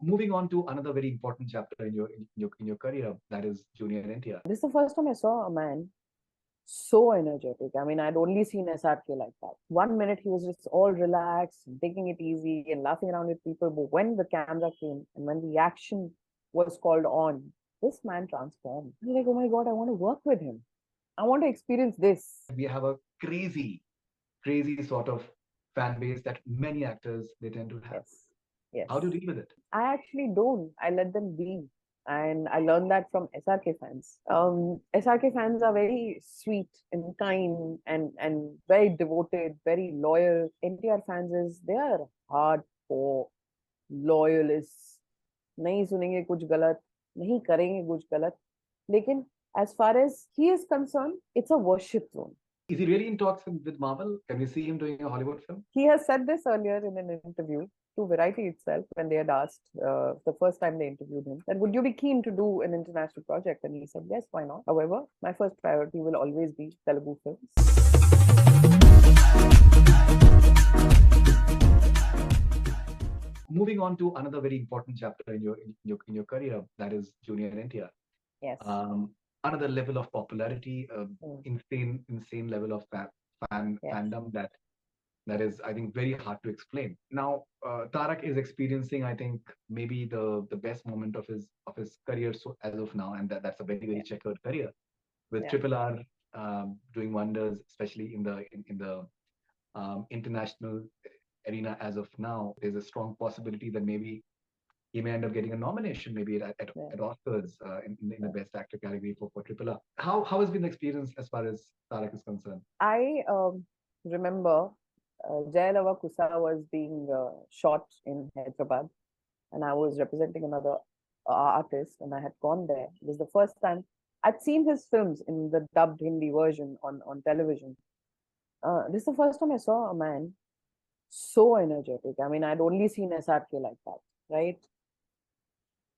Moving on to another very important chapter in your career, that is Junior NTR. This is the first time I saw a man so energetic. I mean, I'd only seen SRK like that. One minute he was just all relaxed, taking it easy and laughing around with people. But when the camera came and when the action was called on, this man transformed. I'm like, oh my God, I want to work with him. I want to experience this. We have a crazy sort of fan base that many actors they tend to have. Yes. Yes. How do you deal with it? I actually don't. I let them be. And I learned that from SRK fans. SRK fans are very sweet and kind and very devoted, very loyal. NTR fans is they are hardcore loyalists. नहीं सुनेंगे कुछ गलत, नहीं करेंगे कुछ गलत. लेकिन as far as he is concerned, it's a worship zone. Is he really in talks with Marvel? Can we see him doing a Hollywood film? He has said this earlier in an interview to Variety itself when they had asked the first time they interviewed him that would you be keen to do an international project, and he said yes, why not. However, my first priority will always be Telugu films. Moving on to another very important chapter in your career, that is Junior NTR. Yes. Another level of popularity, insane level of fandom that is, I think, very hard to explain. Now, Tarak is experiencing, I think, maybe the best moment of his career so as of now, and that's a very checkered career with Triple R doing wonders, especially in the international arena as of now. There's a strong possibility that maybe he may end up getting a nomination, maybe at Oscars in the Best Actor category for Triple R. How has been the experience as far as Tarak is concerned? I remember Jayalava Kusa was being shot in Hyderabad, and I was representing another artist, and I had gone there. It was the first time I'd seen his films in the dubbed Hindi version on television. This is the first time I saw a man so energetic. I mean, I'd only seen SRK like that, right?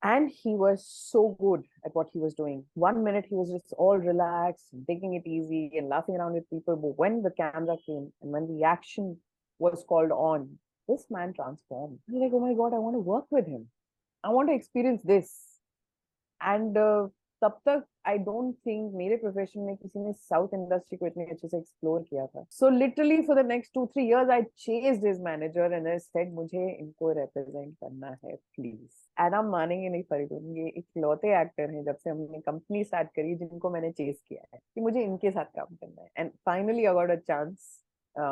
And he was so good at what he was doing. One minute he was just all relaxed, taking it easy and laughing around with people. But when the camera came and when the action was called on, this man transformed. I'm like, oh my God, I want to work with him. I want to experience this. And तब तक I don't think मेरे profession में किसी ने South industry को इतने अच्छे से explore किया था. So literally for the next 2-3 years I chased his manager and I said मुझे इनको represent करना है please. And आप मानेंगे नहीं फरीदून, ये इकलौते एक्टर हैं जब से हमने कंपनी स्टार्ट करी जिनको मैंने चेस किया है कि मुझे इनके साथ काम करना है. And finally I got a chance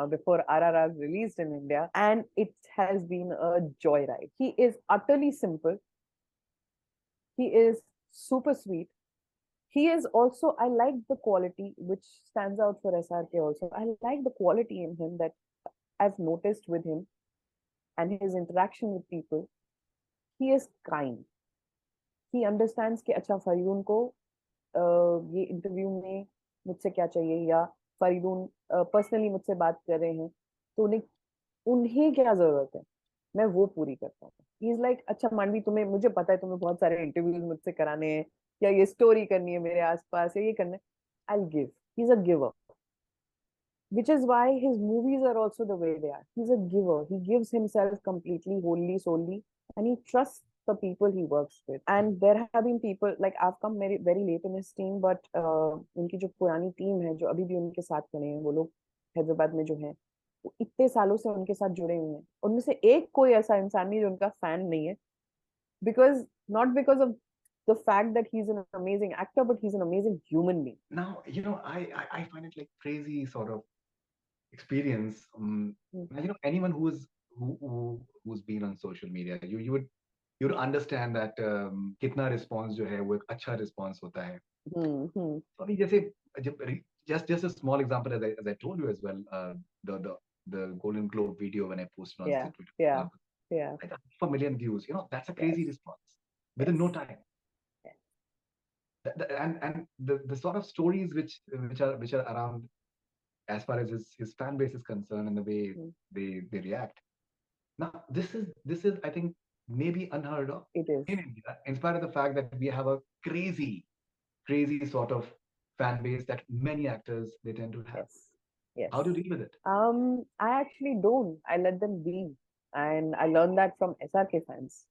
before RRR released in India, and it has been a joyride. He is utterly simple. He is super sweet. He is also, I like the quality which stands out for SRK also. I like the quality in him that I've noticed with him and his interaction with people. He is kind. He understands कि अच्छा फरीदून को ये interview में मुझसे क्या चाहिए, या Faridoon personally मुझसे बात कर रहे हैं तो उन्हें क्या जरूरत है, मैं वो पूरी करता हूँ. ही इज लाइक अच्छा मांडवी, तुम्हें मुझे पता है तुम्हें बहुत सारे इंटरव्यूज मुझसे कराने हैं या ये स्टोरी करनी है मेरे आसपास या ये करना है. I give. He is a giver, which is why his movies are also the way they are. He's a giver. He gives himself completely, wholly, solely, and he trusts the people he works with. And there have been people like I've come very late in his team, but उनकी जो पुरानी team है जो अभी भी उनके साथ खड़े हैं, वो लोग हैदराबाद में जो हैं, वो इतने सालों से उनके साथ जुड़े हुए हैं. उनमें से एक कोई ऐसा इंसान नहीं जो उनका फैन नहीं है, because not because of the fact that he's an amazing actor, but he's an amazing human being. Now, I find it like crazy sort of experience. Anyone who's been on social media, you would understand that कितना response जो है वो एक अच्छा response होता है. So अभी जैसे just a small example, as I told you as well, the Golden Globe video when I posted on Twitter. Yeah. Like 500,000 views. That's a crazy response within no time. And the sort of stories which are around as far as his fan base is concerned and the way they react. Now this is I think maybe unheard of in India, in spite of the fact that we have a crazy sort of fan base that many actors they tend to have. Yes. How do you deal with it? I actually don't. I let them be, and I learned that from SRK fans.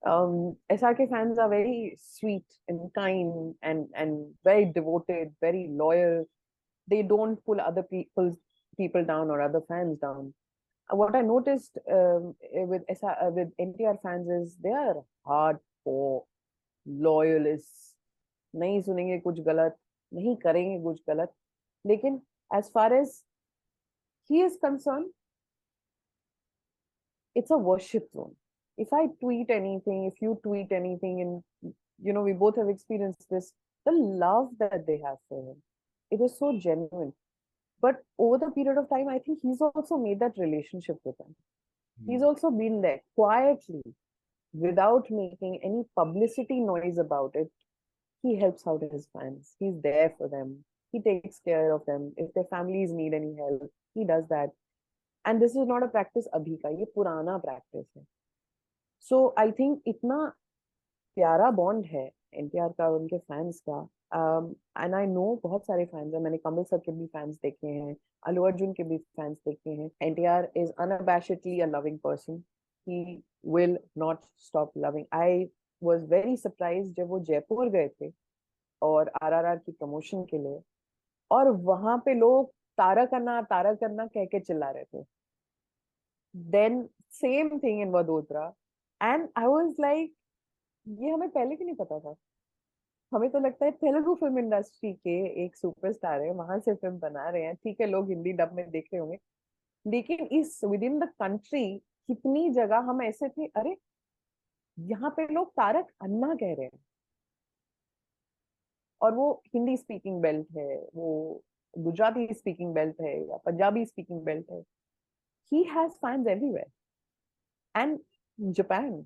SRK fans are very sweet and kind and very devoted, very loyal. They don't pull other people down or other fans down. What I noticed with with NTR fans is they are hardcore loyalists. नहीं सुनेंगे कुछ गलत, नहीं करेंगे कुछ गलत. लेकिन as far as he is concerned, it's a worship zone. If I tweet anything, if you tweet anything, and we both have experienced this, the love that they have for him, it is so genuine. But over the period of time, I think he's also made that relationship with them. He's also been there quietly, without making any publicity noise about it. He helps out his fans. He's there for them. He takes care of them. If their families need any help, he does that. And this is not a practice abhi ka, ye purana practice hai. So I think itna प्यारा bond है एनटीआर का और उनके fans का. And I know बहुत सारे fans हैं. मैंने कमल सर के भी फैंस देखे हैं, अल्लू अर्जुन के भी फैंस देखे हैं. NTR is unabashedly a loving person. He will not stop loving. I was very surprise जब वो जयपुर गए थे और आरआरआर की प्रमोशन के लिए, और वहां पे लोग तारक अन्ना कह के चिल्ला रहे थे. Then same thing in Vadodara. And I was like, ये हमें पहले क्यों नहीं पता था. हमें तो लगता है तेलुगु फिल्म इंडस्ट्री के एक सुपरस्टार है, वहां से फिल्म बना रहे हैं, ठीक है लोग हिंदी डब में देख रहे होंगे, लेकिन इस विद इन द कंट्री कितनी जगह हम ऐसे थे, अरे यहाँ पे लोग तारक अन्ना कह रहे हैं. और वो हिंदी स्पीकिंग बेल्ट है, वो गुजराती स्पीकिंग बेल्ट है या पंजाबी स्पीकिंग बेल्ट है. He has fans everywhere. And Japan,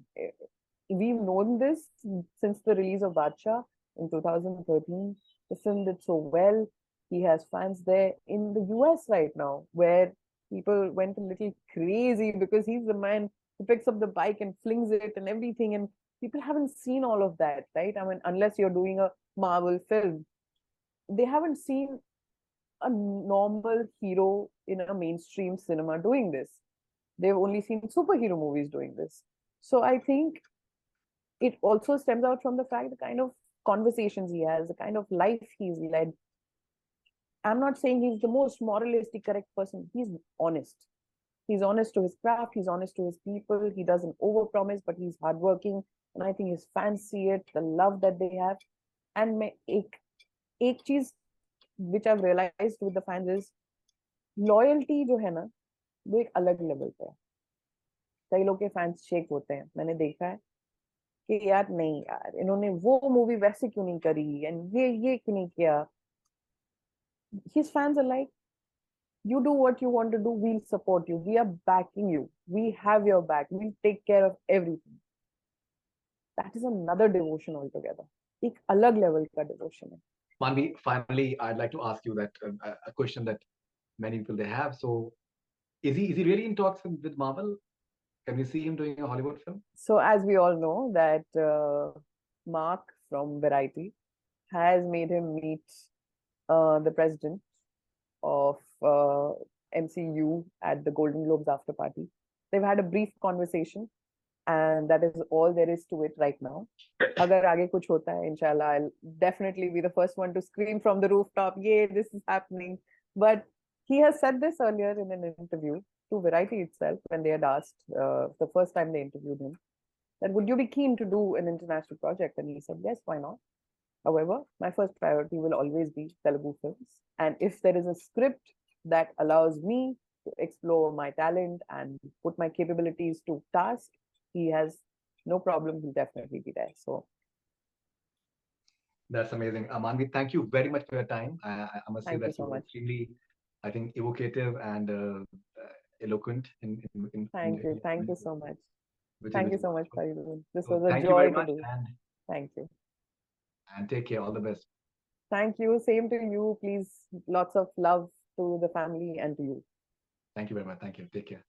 we've known this since the release of Badshah in 2013. The film did so well. He has fans there. In the US right now, where people went a little crazy because he's the man who picks up the bike and flings it and everything. And people haven't seen all of that, right? I mean, unless you're doing a Marvel film, they haven't seen a normal hero in a mainstream cinema doing this. They've only seen superhero movies doing this. So I think it also stems out from the fact the kind of conversations he has, the kind of life he's led. I'm not saying he's the most moralistic correct person. He's honest. He's honest to his craft. He's honest to his people. He doesn't overpromise, but he's hardworking. And I think his fans see it, the love that they have. And एक चीज which I've realized with the fans is loyalty जो है ना, वो एक अलग level पे है. कई लोग के फैंस शेक होते हैं, मैंने देखा है कि यार नहीं यार इन्होंने वो मूवी वैसे क्यों नहीं करी एंड ये क्यों नहीं किया. His fans are like, you do what you want to do, we'll support you, we are backing you, we have your back, we'll take care of everything. That is another devotion altogether. एक अलग level का devotion है. Manvi, finally, I'd like to ask you that a question that many people they have. So, is he really in talks with Marvel? Can we see him doing a Hollywood film? So, as we all know, that Mark from Variety has made him meet the president of MCU at the Golden Globes after party. They've had a brief conversation, and that is all there is to it right now. Agar आगे कुछ होता है, inshallah, I'll definitely be the first one to scream from the rooftop, "Yeah, this is happening." But he has said this earlier in an interview to Variety itself when they had asked the first time they interviewed him that would you be keen to do an international project, and he said yes, why not. However, my first priority will always be Telugu films, and if there is a script that allows me to explore my talent and put my capabilities to task, he has no problem. He'll definitely be there. So that's amazing. Manvi, thank you very much for your time. I must say thank you that so you were much. extremely, I think, evocative and eloquent Thank you so much. which Thank you is so much, wonderful. Faridoon. This So was a thank you very joy to much, do. Thank you. and take care. All the best. Thank you. Same to you. Please, lots of love to the family and to you. Thank you very much. Thank you. Take care.